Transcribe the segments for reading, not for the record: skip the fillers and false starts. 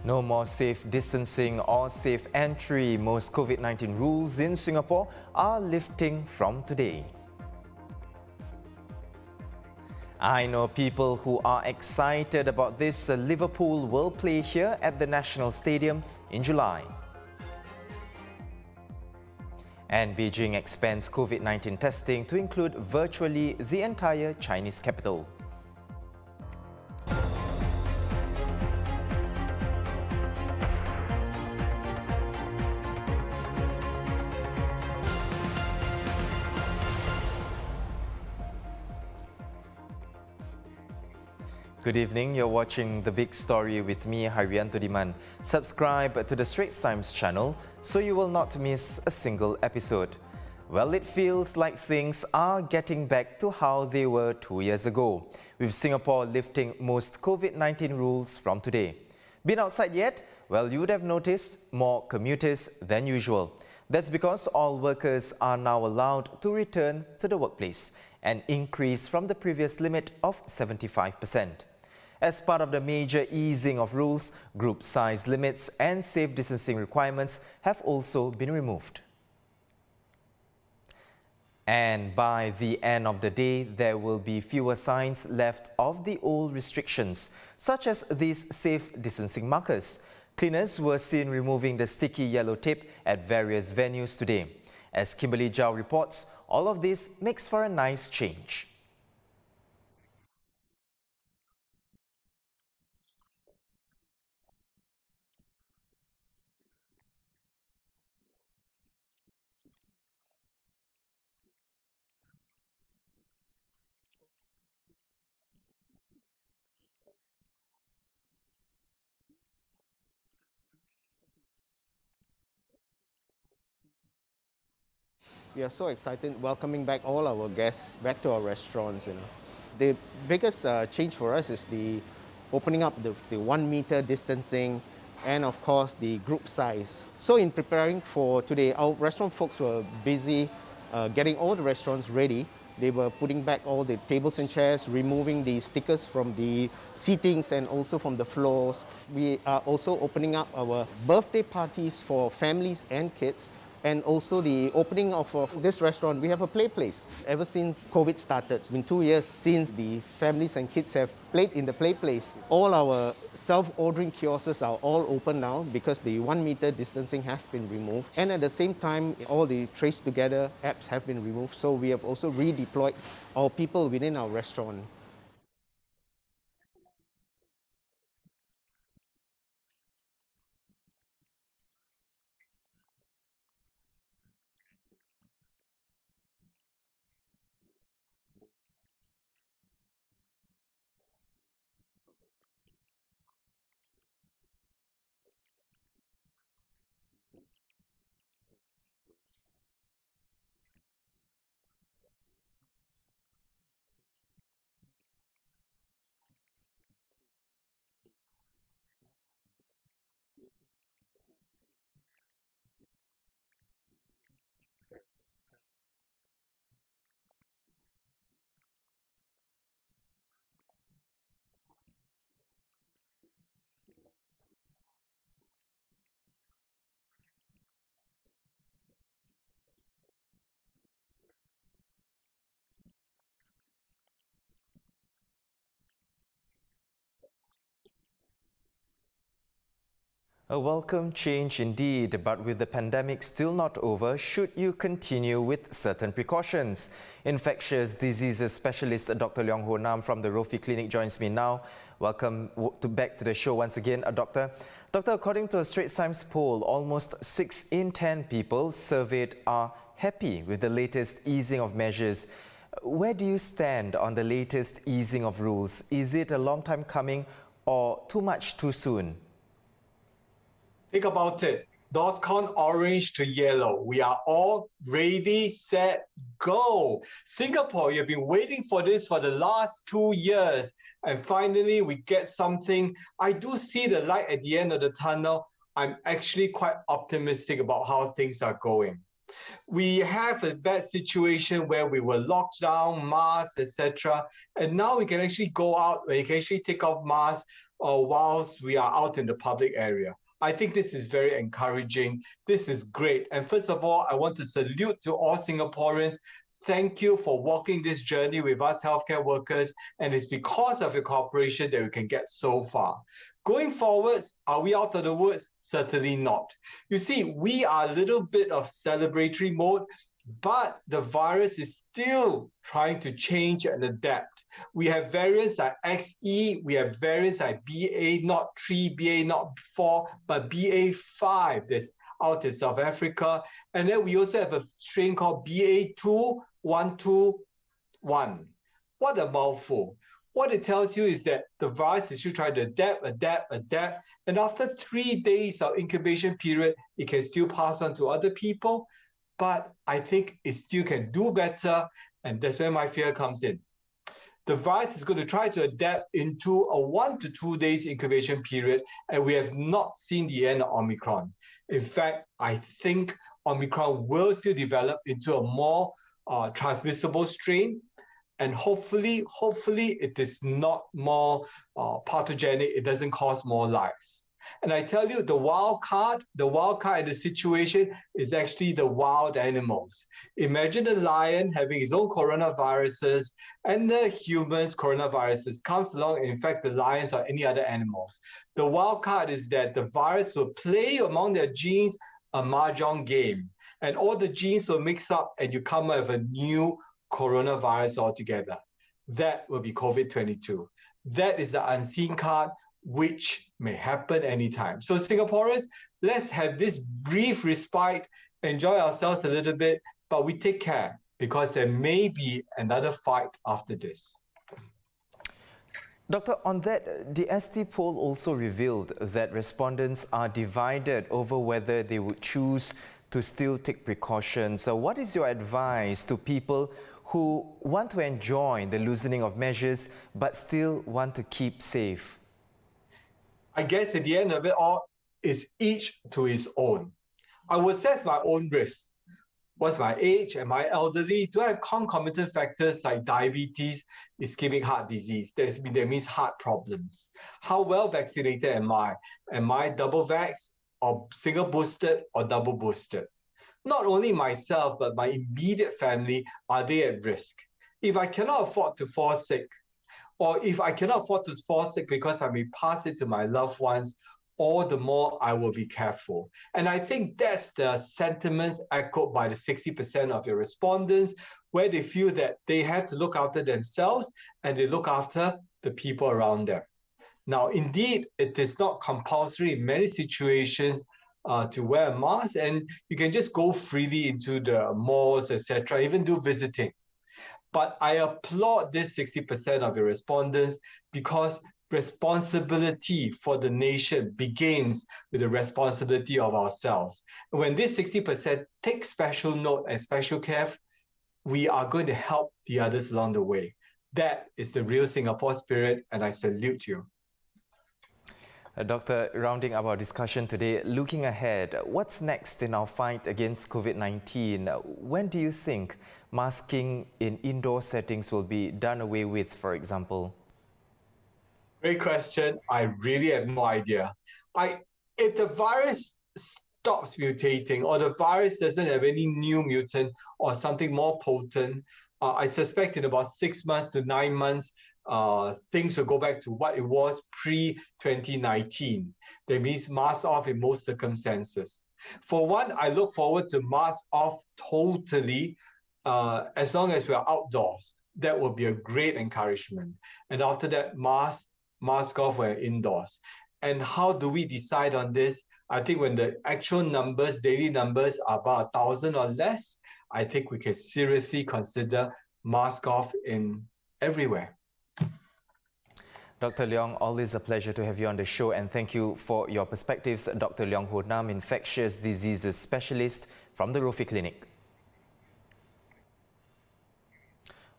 No more safe distancing or safe entry. Most COVID-19 rules in Singapore are lifting from today. I know people who are excited about this. Liverpool will play here at the National Stadium in July. And Beijing expands COVID-19 testing to include virtually the entire Chinese capital. Good evening, you're watching The Big Story with me, Harianto Diman. Subscribe to the Straits Times channel so you will not miss a single episode. Well, it feels like things are getting back to how they were 2 years ago, with Singapore lifting most COVID-19 rules from today. Been outside yet? Well, you would have noticed more commuters than usual. That's because all workers are now allowed to return to the workplace, an increase from the previous limit of 75%. As part of the major easing of rules, group size limits and safe distancing requirements have also been removed. And by the end of the day, there will be fewer signs left of the old restrictions, such as these safe distancing markers. Cleaners were seen removing the sticky yellow tape at various venues today. As Kimberly Zhao reports, all of this makes for a nice change. We are so excited welcoming back all our guests back to our restaurants. The biggest change for us is the opening up the 1 meter distancing and of course the group size. So in preparing for today, our restaurant folks were busy getting all the restaurants ready. They were putting back all the tables and chairs, removing the stickers from the seatings and also from the floors. We are also opening up our birthday parties for families and kids. And also the opening of this restaurant, we have a play place. Ever since COVID started, it's been 2 years since the families and kids have played in the play place. All our self-ordering kiosks are all open now because the 1 meter distancing has been removed. And at the same time, all the tracetogether apps have been removed. So we have also redeployed our people within our restaurant. A welcome change indeed, but with the pandemic still not over, should you continue with certain precautions? Infectious diseases specialist Dr. Leong Hoe Nam from the Rophi Clinic joins me now. Welcome back to the show once again, Doctor. Doctor, according to a Straits Times poll, almost 6 in 10 people surveyed are happy with the latest easing of measures. Where do you stand on the latest easing of rules? Is it a long time coming or too much too soon? Think about it. Doors gone orange to yellow. We are all ready, set, go. Singapore, you've been waiting for this for the last 2 years. And finally, we get something. I do see the light at the end of the tunnel. I'm actually quite optimistic about how things are going. We have a bad situation where we were locked down, masks, etc. And now we can actually go out, we can actually take off masks whilst we are out in the public area. I think this is very encouraging. This is great. And first of all, I want to salute to all Singaporeans. Thank you for walking this journey with us healthcare workers. And it's because of your cooperation that we can get so far. Going forwards, are we out of the woods? Certainly not. You see, we are a little bit of celebratory mode, but the virus is still trying to change and adapt. We have variants like XE, we have variants like BA, not 3, BA, not 4, but BA5 that's out in South Africa. And then we also have a strain called BA2121. What a mouthful. What it tells you is that the virus is still trying to adapt, and after 3 days of incubation period, it can still pass on to other people, but I think it still can do better, and that's where my fear comes in. The virus is going to try to adapt into a 1 to 2 days incubation period, and we have not seen the end of Omicron. In fact, I think Omicron will still develop into a more transmissible strain, and hopefully it is not more pathogenic, it doesn't cause more lives. And I tell you, the wild card in the situation is actually the wild animals. Imagine a lion having his own coronaviruses, and the humans' coronaviruses comes along and infect the lions or any other animals. The wild card is that the virus will play among their genes a mahjong game, and all the genes will mix up and you come up with a new coronavirus altogether. That will be COVID-22. That is the unseen card, which may happen anytime. So Singaporeans, let's have this brief respite, enjoy ourselves a little bit, but we take care because there may be another fight after this. Doctor, on that, the ST poll also revealed that respondents are divided over whether they would choose to still take precautions. So what is your advice to people who want to enjoy the loosening of measures but still want to keep safe? I guess at the end of it all, is each to his own. I would assess my own risk. What's my age? Am I elderly? Do I have concomitant factors like diabetes, ischemic heart disease? That means heart problems. How well vaccinated am I? Am I double vaxxed or single boosted or double boosted? Not only myself, but my immediate family, are they at risk? If I cannot afford to fall sick, or if I cannot afford to fall sick because I may pass it to my loved ones, all the more I will be careful. And I think that's the sentiments echoed by the 60% of your respondents, where they feel that they have to look after themselves and they look after the people around them. Now, indeed, it is not compulsory in many situations to wear a mask, and you can just go freely into the malls, etc., even do visiting. But I applaud this 60% of your respondents because responsibility for the nation begins with the responsibility of ourselves. And when this 60% take special note and special care, we are going to help the others along the way. That is the real Singapore spirit, and I salute you. Doctor, rounding up our discussion today, looking ahead, what's next in our fight against COVID-19? When do you think masking in indoor settings will be done away with, for example? Great question. I really have no idea. If the virus stops mutating or the virus doesn't have any new mutant or something more potent, I suspect in about 6 months to 9 months, things will go back to what it was pre-2019. That means mask off in most circumstances. For one, I look forward to mask off totally as long as we are outdoors. That will be a great encouragement. And after that, mask off when indoors. And how do we decide on this? I think when the actual numbers, daily numbers, are about 1,000 or less, I think we can seriously consider mask off in everywhere. Dr. Leong, always a pleasure to have you on the show, and thank you for your perspectives. Dr. Leong Hoe Nam, infectious diseases specialist from the Rophi Clinic.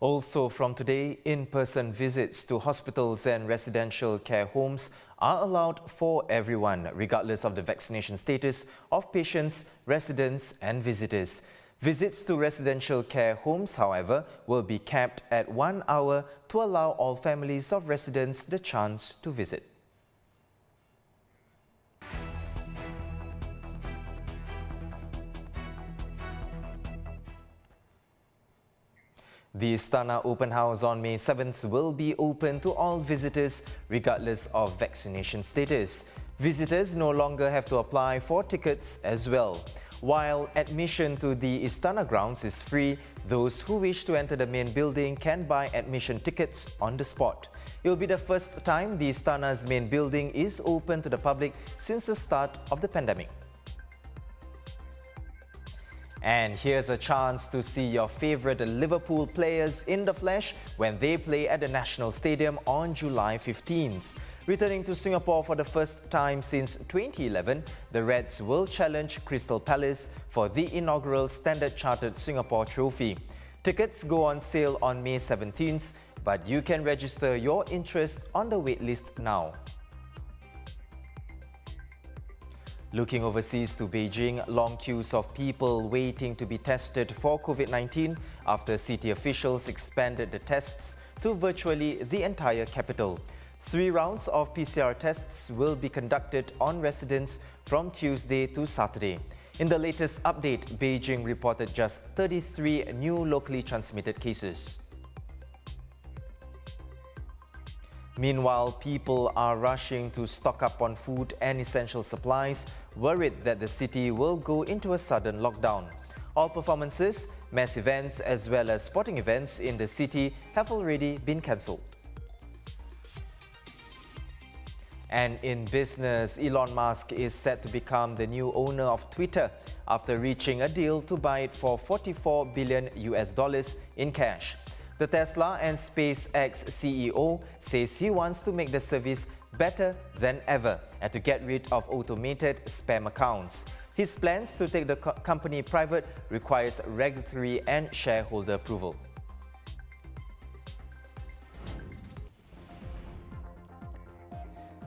Also from today, in-person visits to hospitals and residential care homes are allowed for everyone, regardless of the vaccination status of patients, residents and visitors. Visits to residential care homes, however, will be capped at 1 hour to allow all families of residents the chance to visit. The Istana Open House on May 7th will be open to all visitors regardless of vaccination status. Visitors no longer have to apply for tickets as well. While admission to the Istana grounds is free, those who wish to enter the main building can buy admission tickets on the spot. It will be the first time the Istana's main building is open to the public since the start of the pandemic. And here's a chance to see your favorite Liverpool players in the flesh when they play at the National Stadium on July 15th. Returning to Singapore for the first time since 2011, the Reds will challenge Crystal Palace for the inaugural Standard Chartered Singapore Trophy. Tickets go on sale on May 17th, but you can register your interest on the waitlist now. Looking overseas to Beijing, long queues of people waiting to be tested for Covid-19 after city officials expanded the tests to virtually the entire capital. 3 rounds of PCR tests will be conducted on residents from Tuesday to Saturday. In the latest update, Beijing reported just 33 new locally transmitted cases. Meanwhile, people are rushing to stock up on food and essential supplies, worried that the city will go into a sudden lockdown. All performances, mass events as well as sporting events in the city have already been cancelled. And in business, Elon Musk is set to become the new owner of Twitter after reaching a deal to buy it for $44 billion in cash. The Tesla and SpaceX CEO says he wants to make the service better than ever and to get rid of automated spam accounts. His plans to take the company private requires regulatory and shareholder approval.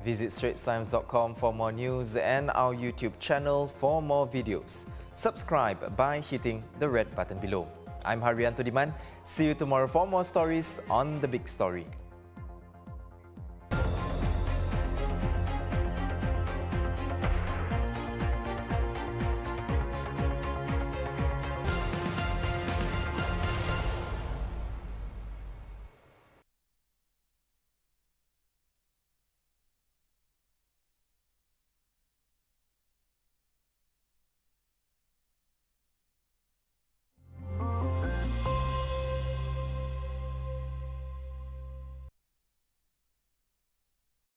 Visit straitstimes.com for more news and our YouTube channel for more videos. Subscribe by hitting the red button below. I'm Haryanto Diman. See you tomorrow for more stories on The Big Story.